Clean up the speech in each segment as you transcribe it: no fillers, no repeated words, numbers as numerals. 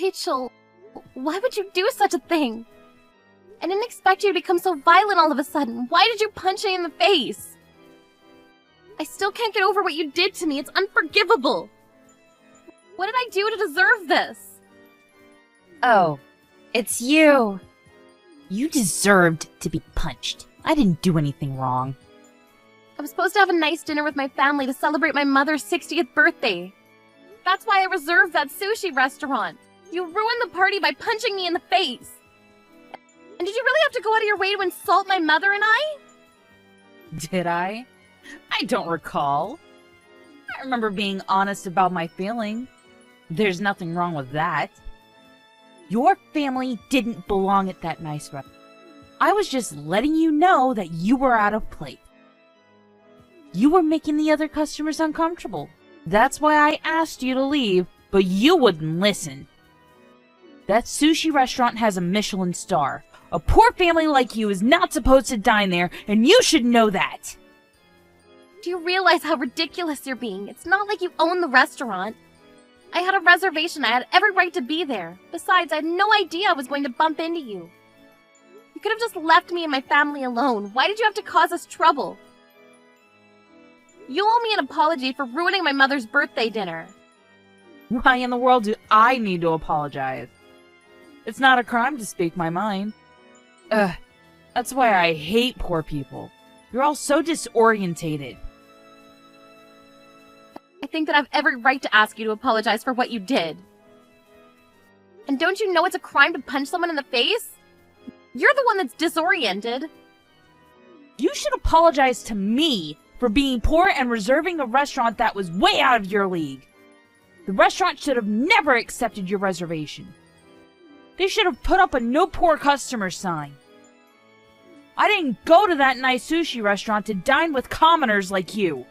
Rachel, why would you do such a thing? I didn't expect you to become so violent all of a sudden. Why did you punch me in the face? I still can't get over what you did to me. It's unforgivable. What did I do to deserve this? Oh, it's you. You deserved to be punched. I didn't do anything wrong. I was supposed to have a nice dinner with my family to celebrate my mother's 60th birthday. That's why I reserved that sushi restaurant. You ruined the party by punching me in the face. And did you really have to go out of your way to insult my mother and I? Did I? I don't recall. I remember being honest about my feeling. There's nothing wrong with that. Your family didn't belong at that nice restaurant. I was just letting you know that you were out of place. You were making the other customers uncomfortable. That's why I asked you to leave, but you wouldn't listen. That sushi restaurant has a Michelin star. A poor family like you is not supposed to dine there, and you should know that. Do you realize how ridiculous you're being? It's not like you own the restaurant. I had a reservation. I had every right to be there. Besides, I had no idea I was going to bump into you. You could have just left me and my family alone. Why did you have to cause us trouble? You owe me an apology for ruining my mother's birthday dinner. Why in the world do I need to apologize? It's not a crime to speak my mind. That's why I hate poor people. You're all so disorientated. I think that I have every right to ask you to apologize for what you did. And don't you know it's a crime to punch someone in the face? You're the one that's disoriented. You should apologize to me for being poor and reserving a restaurant that was way out of your league. The restaurant should have never accepted your reservation. They should have put up a no poor customer sign. I didn't go to that nice sushi restaurant to dine with commoners like you.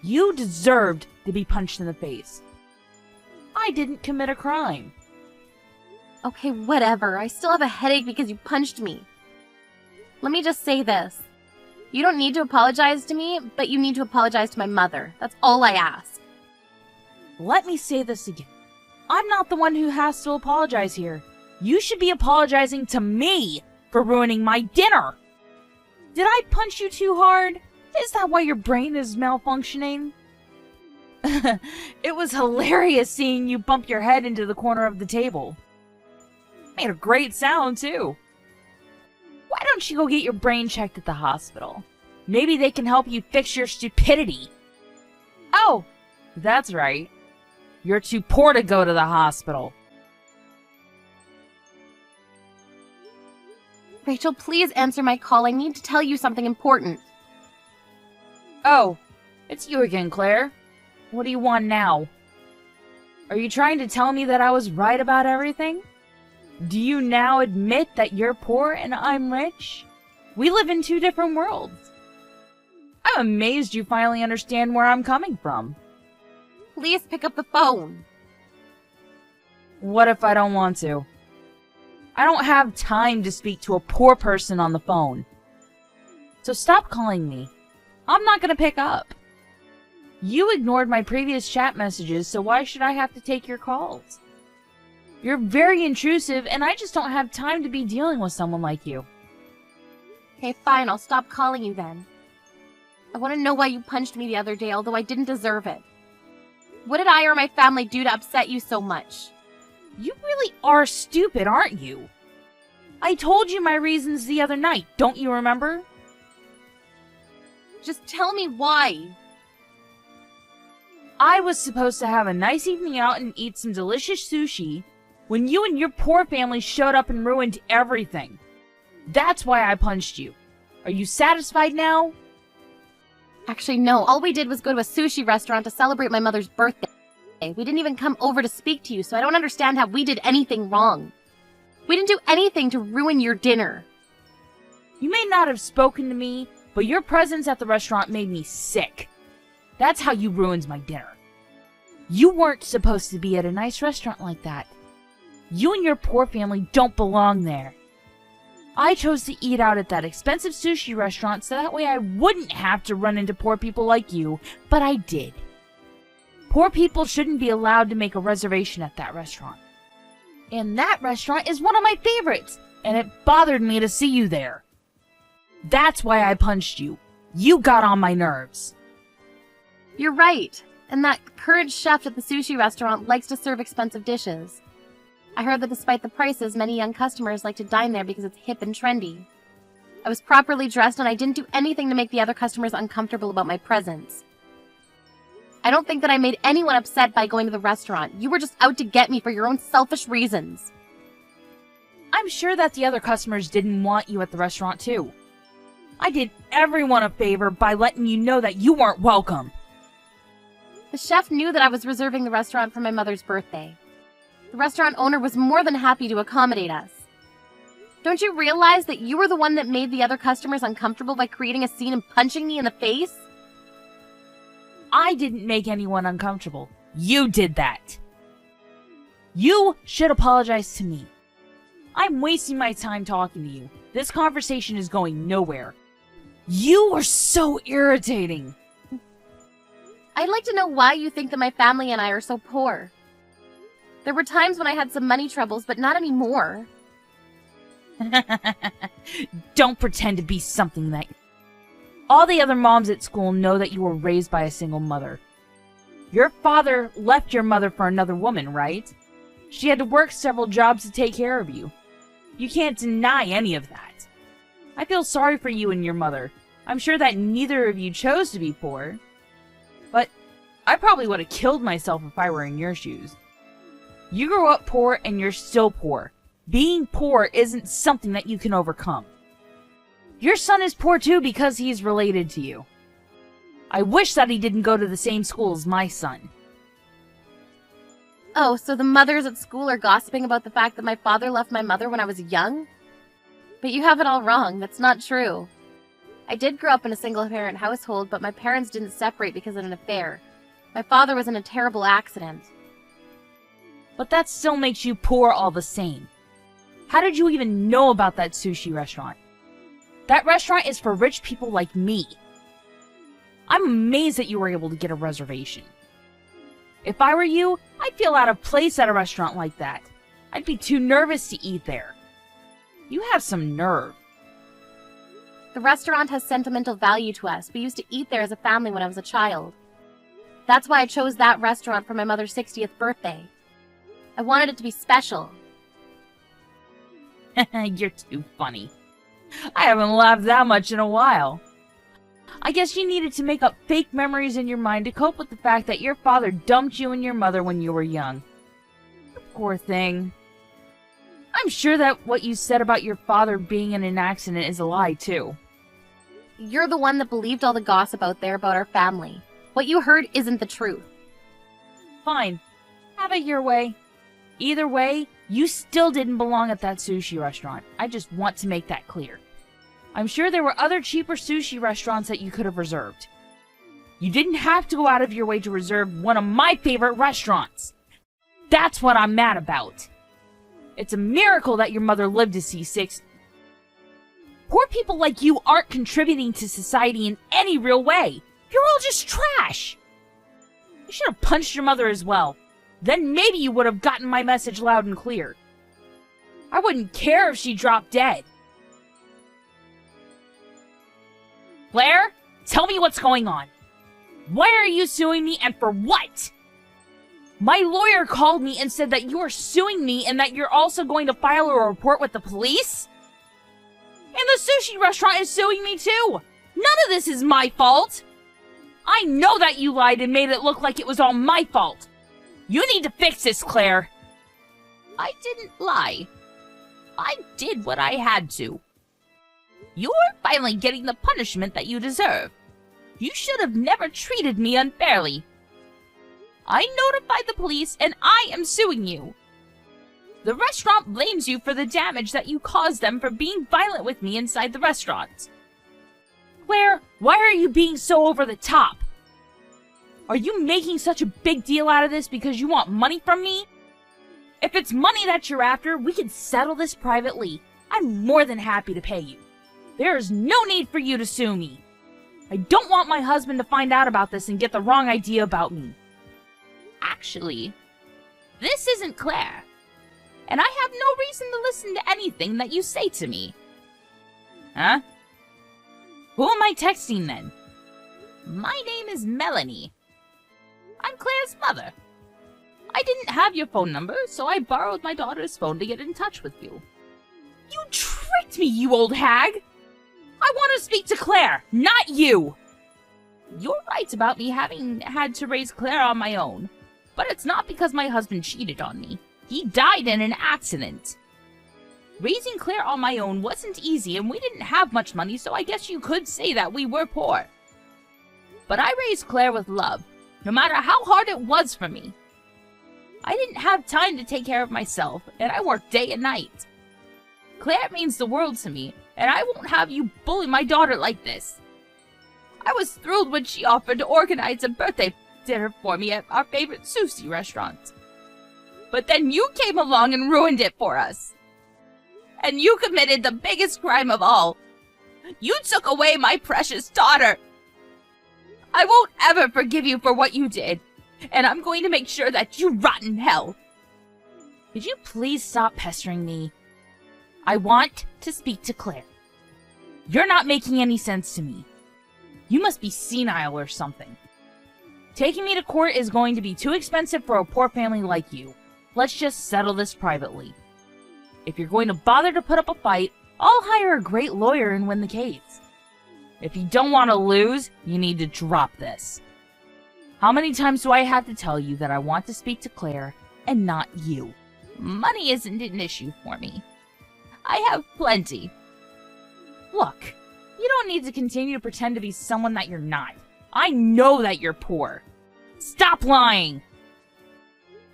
You deserved to be punched in the face. I didn't commit a crime. Okay, whatever. I still have a headache because you punched me. Let me just say this. You don't need to apologize to me, but you need to apologize to my mother. That's all I ask. Let me say this again. I'm not the one who has to apologize here. You should be apologizing to me for ruining my dinner. Did I punch you too hard? Is that why your brain is malfunctioning? It was hilarious seeing you bump your head into the corner of the table. Made a great sound, too. Why don't you go get your brain checked at the hospital? Maybe they can help you fix your stupidity. Oh, that's right. You're too poor to go to the hospital. Rachel, please answer my call. I need to tell you something important. Oh, it's you again, Claire. What do you want now? Are you trying to tell me that I was right about everything? Do you now admit that you're poor and I'm rich? We live in two different worlds. I'm amazed you finally understand where I'm coming from. Please pick up the phone. What if I don't want to? I don't have time to speak to a poor person on the phone. So stop calling me. I'm not gonna pick up. You ignored my previous chat messages, so why should I have to take your calls? You're very intrusive, and I just don't have time to be dealing with someone like you. Okay, fine, I'll stop calling you then. I want to know why you punched me the other day, although I didn't deserve it. What did I or my family do to upset you so much? You really are stupid, aren't you? I told you my reasons the other night, don't you remember? Just tell me why. I was supposed to have a nice evening out and eat some delicious sushi when you and your poor family showed up and ruined everything. That's why I punched you. Are you satisfied now? Actually, no. All we did was go to a sushi restaurant to celebrate my mother's birthday. We didn't even come over to speak to you, so I don't understand how we did anything wrong. We didn't do anything to ruin your dinner. You may not have spoken to me, but your presence at the restaurant made me sick. That's how you ruined my dinner. You weren't supposed to be at a nice restaurant like that. You and your poor family don't belong there. I chose to eat out at that expensive sushi restaurant so that way I wouldn't have to run into poor people like you, but I did. Poor people shouldn't be allowed to make a reservation at that restaurant. And that restaurant is one of my favorites, and it bothered me to see you there. That's why I punched you. You got on my nerves. You're right. And that current chef at the sushi restaurant likes to serve expensive dishes. I heard that despite the prices, many young customers like to dine there because it's hip and trendy. I was properly dressed and I didn't do anything to make the other customers uncomfortable about my presence. I don't think that I made anyone upset by going to the restaurant. You were just out to get me for your own selfish reasons. I'm sure that the other customers didn't want you at the restaurant too. I did everyone a favor by letting you know that you weren't welcome. The chef knew that I was reserving the restaurant for my mother's birthday. The restaurant owner was more than happy to accommodate us. Don't you realize that you were the one that made the other customers uncomfortable by creating a scene and punching me in the face? I didn't make anyone uncomfortable. You did that. You should apologize to me. I'm wasting my time talking to you. This conversation is going nowhere. You are so irritating. I'd like to know why you think that my family and I are so poor. There were times when I had some money troubles, but not anymore. Don't pretend to be something that... All the other moms at school know that you were raised by a single mother. Your father left your mother for another woman, right? She had to work several jobs to take care of you. You can't deny any of that. I feel sorry for you and your mother. I'm sure that neither of you chose to be poor. But I probably would have killed myself if I were in your shoes. You grew up poor and you're still poor. Being poor isn't something that you can overcome. Your son is poor too because he's related to you. I wish that he didn't go to the same school as my son. Oh, so the mothers at school are gossiping about the fact that my father left my mother when I was young? But you have it all wrong. That's not true. I did grow up in a single-parent household, but my parents didn't separate because of an affair. My father was in a terrible accident. But that still makes you poor all the same. How did you even know about that sushi restaurant? That restaurant is for rich people like me. I'm amazed that you were able to get a reservation. If I were you, I'd feel out of place at a restaurant like that. I'd be too nervous to eat there. You have some nerve. The restaurant has sentimental value to us. We used to eat there as a family when I was a child. That's why I chose that restaurant for my mother's 60th birthday. I wanted it to be special. You're too funny. I haven't laughed that much in a while. I guess you needed to make up fake memories in your mind to cope with the fact that your father dumped you and your mother when you were young. Poor thing. I'm sure that what you said about your father being in an accident is a lie, too. You're the one that believed all the gossip out there about our family. What you heard isn't the truth. Fine. Have it your way. Either way, you still didn't belong at that sushi restaurant. I just want to make that clear. I'm sure there were other cheaper sushi restaurants that you could have reserved. You didn't have to go out of your way to reserve one of my favorite restaurants. That's what I'm mad about. It's a miracle that your mother lived to see 6. Poor people like you aren't contributing to society in any real way. You're all just trash. You should have punched your mother as well. Then maybe you would have gotten my message loud and clear. I wouldn't care if she dropped dead. Claire, tell me what's going on. Why are you suing me and for what? My lawyer called me and said that you are suing me and that you're also going to file a report with the police? And the sushi restaurant is suing me too. None of this is my fault. I know that you lied and made it look like it was all my fault. You need to fix this, Claire. I didn't lie. I did what I had to. You're finally getting the punishment that you deserve. You should have never treated me unfairly. I notified the police and I am suing you. The restaurant blames you for the damage that you caused them for being violent with me inside the restaurant. Claire, why are you being so over the top? Are you making such a big deal out of this because you want money from me? If it's money that you're after, we can settle this privately. I'm more than happy to pay you. There is no need for you to sue me. I don't want my husband to find out about this and get the wrong idea about me. Actually, this isn't Claire. and I have no reason to listen to anything that you say to me. Huh? Who am I texting then? My name is Melanie. I'm Claire's mother. I didn't have your phone number, so I borrowed my daughter's phone to get in touch with you. You tricked me, you old hag! I want to speak to Claire, not you! You're right about me having had to raise Claire on my own, but it's not because my husband cheated on me. He died in an accident. Raising Claire on my own wasn't easy, and we didn't have much money, so I guess you could say that we were poor. But I raised Claire with love, no matter how hard it was for me. I didn't have time to take care of myself, and I worked day and night. Claire means the world to me, and I won't have you bully my daughter like this. I was thrilled when she offered to organize a birthday dinner for me at our favorite sushi restaurant. But then you came along and ruined it for us. And you committed the biggest crime of all. You took away my precious daughter. I won't ever forgive you for what you did, and I'm going to make sure that you rot in hell. Could you please stop pestering me? I want to speak to Claire. You're not making any sense to me. You must be senile or something. Taking me to court is going to be too expensive for a poor family like you. Let's just settle this privately. If you're going to bother to put up a fight, I'll hire a great lawyer and win the case. If you don't want to lose, you need to drop this. How many times do I have to tell you that I want to speak to Claire and not you? Money isn't an issue for me. I have plenty. Look, you don't need to continue to pretend to be someone that you're not. I know that you're poor. Stop lying!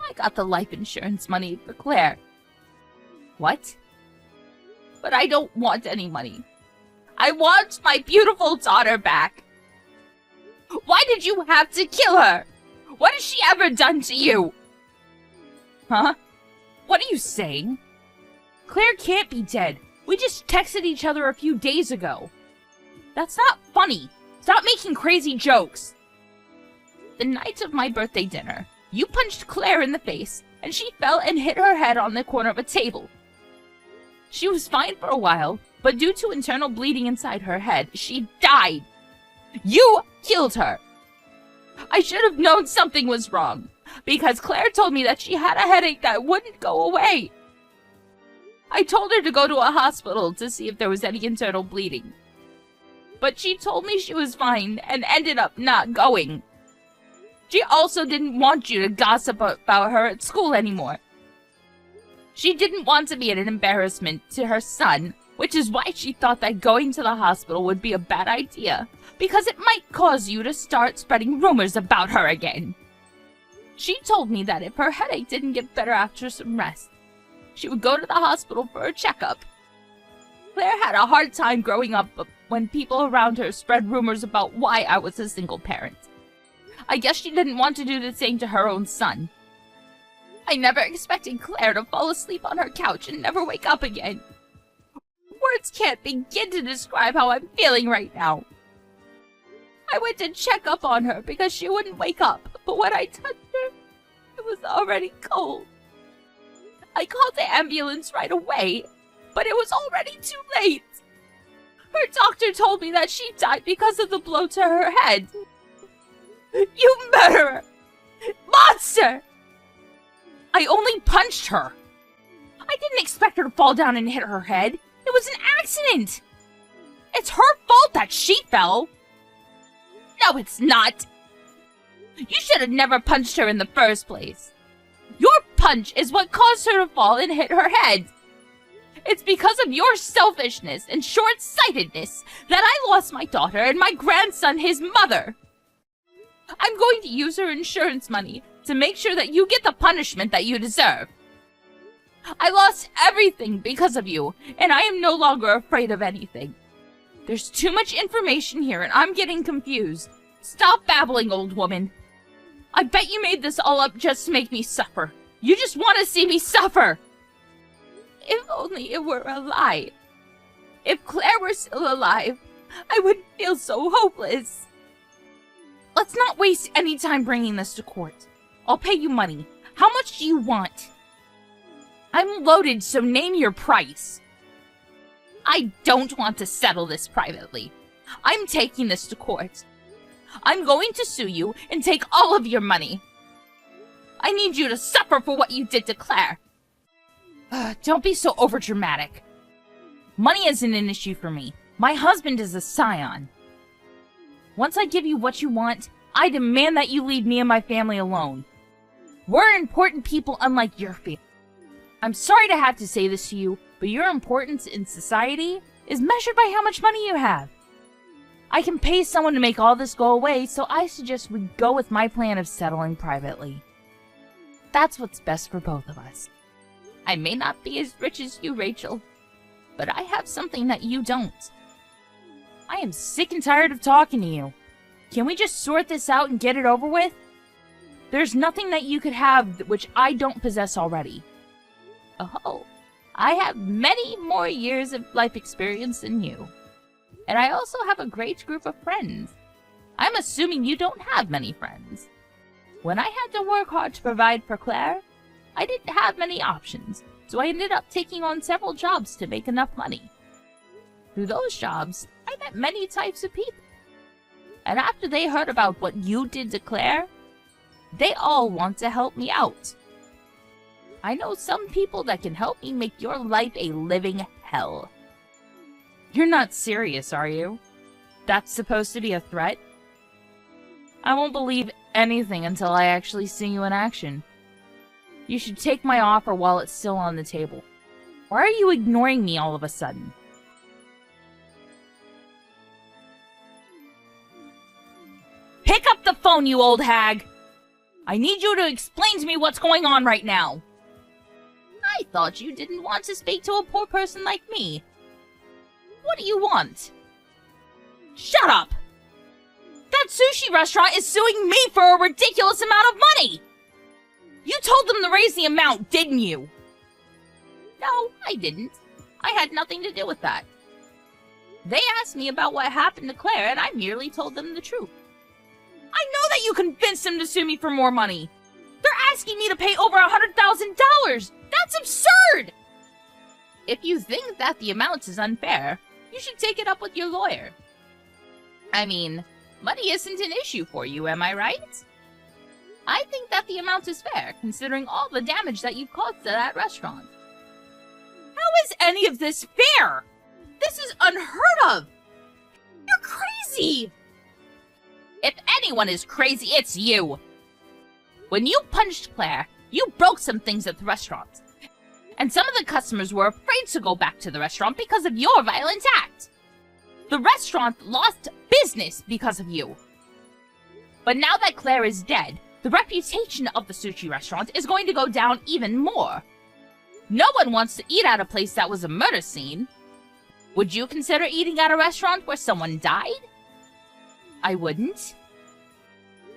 I got the life insurance money for Claire. What? But I don't want any money. I want my beautiful daughter back. Why did you have to kill her? What has she ever done to you? Huh? What are you saying? Claire can't be dead. We just texted each other a few days ago. That's not funny. Stop making crazy jokes. The night of my birthday dinner, you punched Claire in the face, and she fell and hit her head on the corner of a table. She was fine for a while, but due to internal bleeding inside her head, she died. You killed her. I should have known something was wrong, because Claire told me that she had a headache that wouldn't go away. I told her to go to a hospital to see if there was any internal bleeding. But she told me she was fine and ended up not going. She also didn't want you to gossip about her at school anymore. She didn't want to be an embarrassment to her son, which is why she thought that going to the hospital would be a bad idea, because it might cause you to start spreading rumors about her again. She told me that if her headache didn't get better after some rest, she would go to the hospital for a checkup. Claire had a hard time growing up when people around her spread rumors about why I was a single parent. I guess she didn't want to do the same to her own son. I never expected Claire to fall asleep on her couch and never wake up again. Words can't begin to describe how I'm feeling right now. I went to check up on her because she wouldn't wake up, but when I touched her, it was already cold. I called the ambulance right away, but it was already too late. Her doctor told me that she died because of the blow to her head. You murderer! Monster! I only punched her. I didn't expect her to fall down and hit her head. It was an accident. It's her fault that she fell. No, it's not. You should have never punched her in the first place. Your punch is what caused her to fall and hit her head. It's because of your selfishness and short-sightedness that I lost my daughter and my grandson his mother. I'm going to use her insurance money to make sure that you get the punishment that you deserve. I lost everything because of you, and I am no longer afraid of anything. There's too much information here, and I'm getting confused. Stop babbling, old woman. I bet you made this all up just to make me suffer. You just want to see me suffer. If only it were a lie. If Claire were still alive, I wouldn't feel so hopeless. Let's not waste any time bringing this to court. I'll pay you money. How much do you want? I'm loaded, so name your price. I don't want to settle this privately. I'm taking this to court. I'm going to sue you and take all of your money. I need you to suffer for what you did to Claire. Don't be so overdramatic. Money isn't an issue for me. My husband is a scion. Once I give you what you want, I demand that you leave me and my family alone. We're important people unlike your family. I'm sorry to have to say this to you, but your importance in society is measured by how much money you have. I can pay someone to make all this go away, so I suggest we go with my plan of settling privately. That's what's best for both of us. I may not be as rich as you, Rachel, but I have something that you don't. I am sick and tired of talking to you. Can we just sort this out and get it over with? There's nothing that you could have which I don't possess already. Oh, I have many more years of life experience than you. And I also have a great group of friends. I'm assuming you don't have many friends. When I had to work hard to provide for Claire, I didn't have many options, so I ended up taking on several jobs to make enough money. Through those jobs, I met many types of people. And after they heard about what you did to Claire, they all want to help me out. I know some people that can help me make your life a living hell. You're not serious, are you? That's supposed to be a threat? I won't believe anything until I actually see you in action. You should take my offer while it's still on the table. Why are you ignoring me all of a sudden? Pick up the phone, you old hag! I need you to explain to me what's going on right now. I thought you didn't want to speak to a poor person like me. What do you want? Shut up! That sushi restaurant is suing me for a ridiculous amount of money! You told them to raise the amount, didn't you? No, I didn't. I had nothing to do with that. They asked me about what happened to Claire, and I merely told them the truth. I know that you convinced them to sue me for more money. They're asking me to pay over $100,000. That's absurd! If you think that the amount is unfair, you should take it up with your lawyer. I mean, money isn't an issue for you, am I right? I think that the amount is fair, considering all the damage that you've caused to that restaurant. How is any of this fair? This is unheard of! You're crazy! If anyone is crazy, it's you! When you punched Claire, you broke some things at the restaurant. And some of the customers were afraid to go back to the restaurant because of your violent act. The restaurant lost business because of you. But now that Claire is dead, the reputation of the sushi restaurant is going to go down even more. No one wants to eat at a place that was a murder scene. Would you consider eating at a restaurant where someone died? I wouldn't.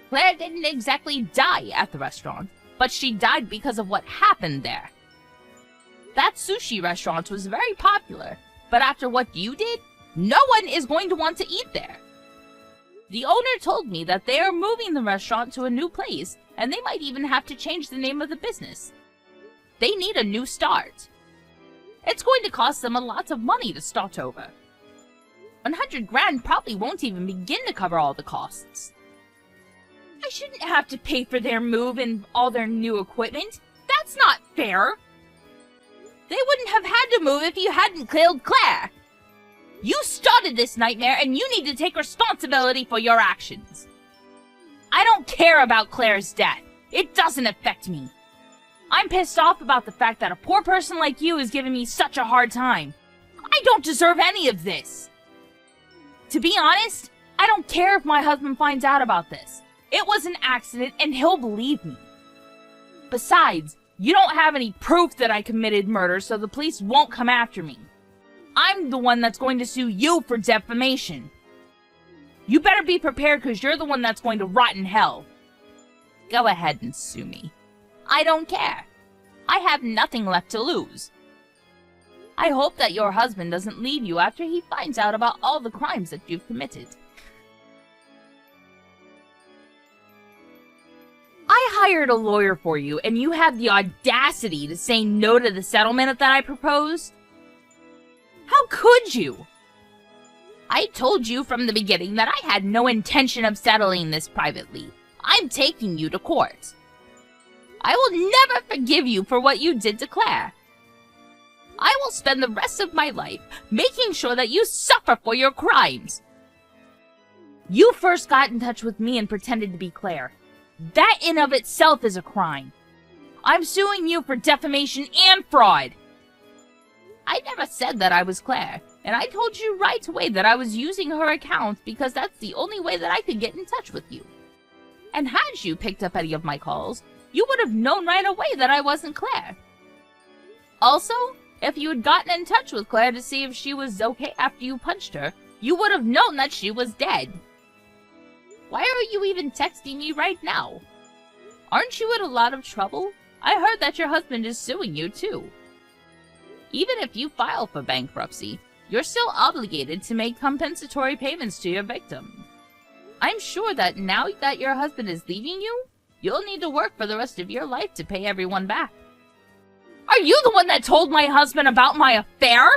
Claire didn't exactly die at the restaurant, but she died because of what happened there. That sushi restaurant was very popular, but after what you did, no one is going to want to eat there. The owner told me that they are moving the restaurant to a new place, and they might even have to change the name of the business. They need a new start. It's going to cost them a lot of money to start over. 100 grand probably won't even begin to cover all the costs. I shouldn't have to pay for their move and all their new equipment. That's not fair. They wouldn't have had to move if you hadn't killed Claire. You started this nightmare, and you need to take responsibility for your actions. I don't care about Claire's death. It doesn't affect me. I'm pissed off about the fact that a poor person like you is giving me such a hard time. I don't deserve any of this. To be honest, I don't care if my husband finds out about this. It was an accident, and he'll believe me. Besides, you don't have any proof that I committed murder, so the police won't come after me. I'm the one that's going to sue you for defamation. You better be prepared, because you're the one that's going to rot in hell. Go ahead and sue me. I don't care. I have nothing left to lose. I hope that your husband doesn't leave you after he finds out about all the crimes that you've committed. I hired a lawyer for you, and you had the audacity to say no to the settlement that I proposed? How could you? I told you from the beginning that I had no intention of settling this privately. I'm taking you to court. I will never forgive you for what you did to Claire. I will spend the rest of my life making sure that you suffer for your crimes. You first got in touch with me and pretended to be Claire. That in of itself is a crime. I'm suing you for defamation and fraud. I never said that I was Claire, and I told you right away that I was using her account because that's the only way that I could get in touch with you. And had you picked up any of my calls, you would have known right away that I wasn't Claire. Also, if you had gotten in touch with Claire to see if she was okay after you punched her, you would have known that she was dead. Why are you even texting me right now? Aren't you in a lot of trouble? I heard that your husband is suing you too. Even if you file for bankruptcy, you're still obligated to make compensatory payments to your victim. I'm sure that now that your husband is leaving you, you'll need to work for the rest of your life to pay everyone back. Are you the one that told my husband about my affair?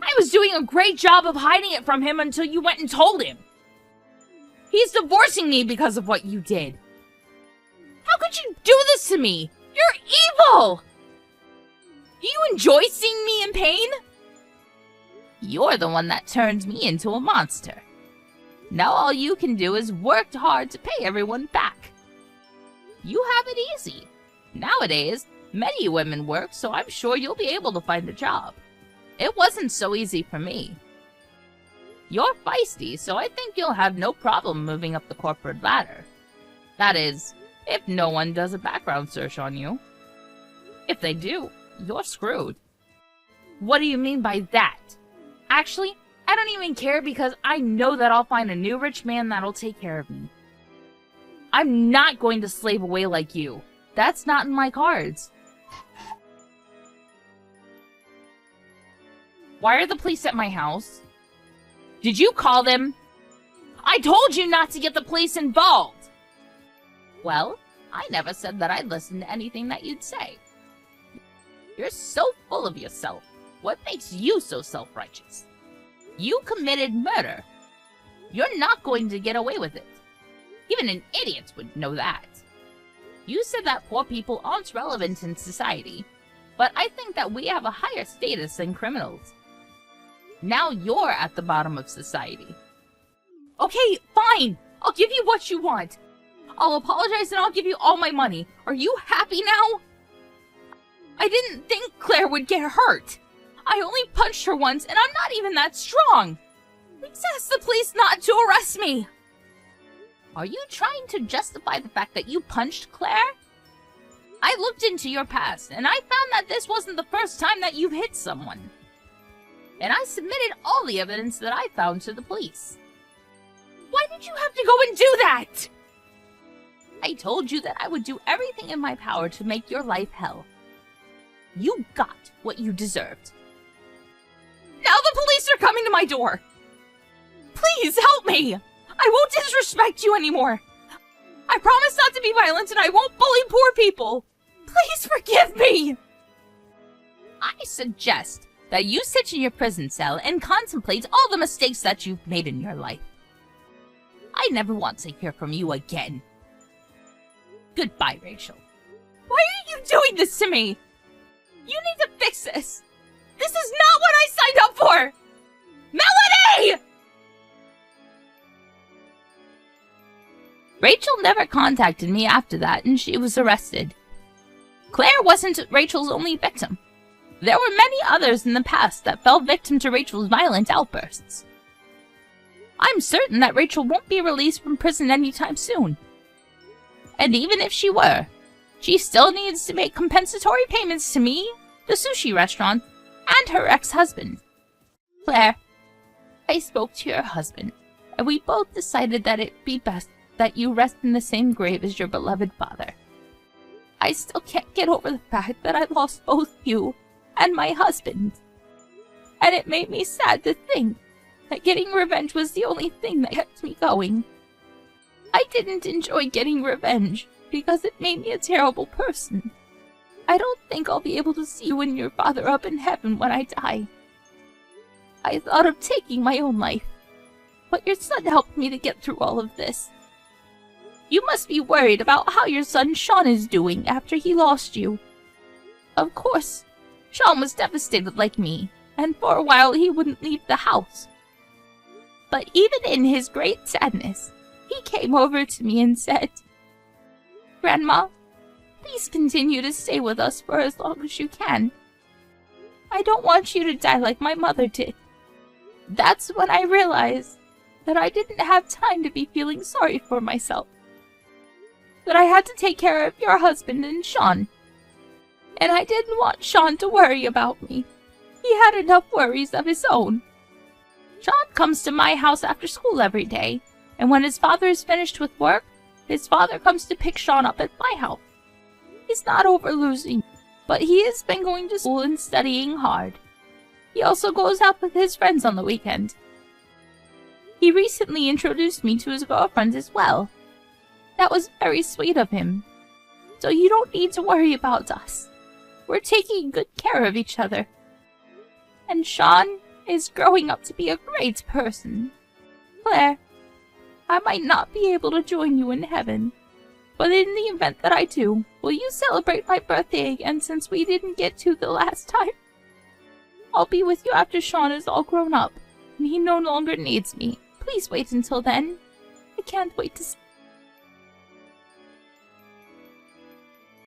I was doing a great job of hiding it from him until you went and told him. He's divorcing me because of what you did. How could you do this to me? You're evil! Do you enjoy seeing me in pain? You're the one that turned me into a monster. Now all you can do is work hard to pay everyone back. You have it easy. Nowadays, many women work, so I'm sure you'll be able to find a job. It wasn't so easy for me. You're feisty, so I think you'll have no problem moving up the corporate ladder. That is, if no one does a background search on you. If they do, you're screwed. What do you mean by that? Actually, I don't even care because I know that I'll find a new rich man that'll take care of me. I'm not going to slave away like you. That's not in my cards. Why are the police at my house? Did you call them? I told you not to get the police involved! Well, I never said that I'd listen to anything that you'd say. You're so full of yourself. What makes you so self-righteous? You committed murder. You're not going to get away with it. Even an idiot would know that. You said that poor people aren't relevant in society, but I think that we have a higher status than criminals. Now you're at the bottom of society. Okay, fine. I'll give you what you want. I'll apologize and I'll give you all my money. Are you happy now? I didn't think Claire would get hurt. I only punched her once and I'm not even that strong. Please ask the police not to arrest me. Are you trying to justify the fact that you punched Claire? I looked into your past and I found that this wasn't the first time that you've hit someone. And I submitted all the evidence that I found to the police. Why did you have to go and do that? I told you that I would do everything in my power to make your life hell. You got what you deserved. Now the police are coming to my door. Please help me. I won't disrespect you anymore. I promise not to be violent and I won't bully poor people. Please forgive me. I suggest that you sit in your prison cell and contemplate all the mistakes that you've made in your life. I never want to hear from you again. Goodbye, Rachel. Why are you doing this to me? You need to fix this. This is not what I signed up for! Melody! Rachel never contacted me after that, and she was arrested. Claire wasn't Rachel's only victim. There were many others in the past that fell victim to Rachel's violent outbursts. I'm certain that Rachel won't be released from prison anytime soon. And even if she were, she still needs to make compensatory payments to me, the sushi restaurant, and her ex-husband. Claire, I spoke to your husband, and we both decided that it'd be best that you rest in the same grave as your beloved father. I still can't get over the fact that I lost both you and my husband. And it made me sad to think that getting revenge was the only thing that kept me going. I didn't enjoy getting revenge, because it made me a terrible person. I don't think I'll be able to see you and your father up in heaven when I die. I thought of taking my own life, but your son helped me to get through all of this. You must be worried about how your son Sean is doing after he lost you. Of course, Sean was devastated like me, and for a while he wouldn't leave the house. But even in his great sadness, he came over to me and said, "Grandma, please continue to stay with us for as long as you can. I don't want you to die like my mother did." That's when I realized that I didn't have time to be feeling sorry for myself. That I had to take care of your husband and Sean. And I didn't want Sean to worry about me. He had enough worries of his own. Sean comes to my house after school every day, and when his father is finished with work, his father comes to pick Sean up at my house. He's not over losing, but he has been going to school and studying hard. He also goes out with his friends on the weekend. He recently introduced me to his girlfriends as well. That was very sweet of him. So you don't need to worry about us. We're taking good care of each other. And Sean is growing up to be a great person. Claire, I might not be able to join you in heaven, but in the event that I do, will you celebrate my birthday again since we didn't get to the last time? I'll be with you after Sean is all grown up, and he no longer needs me. Please wait until then. I can't wait to see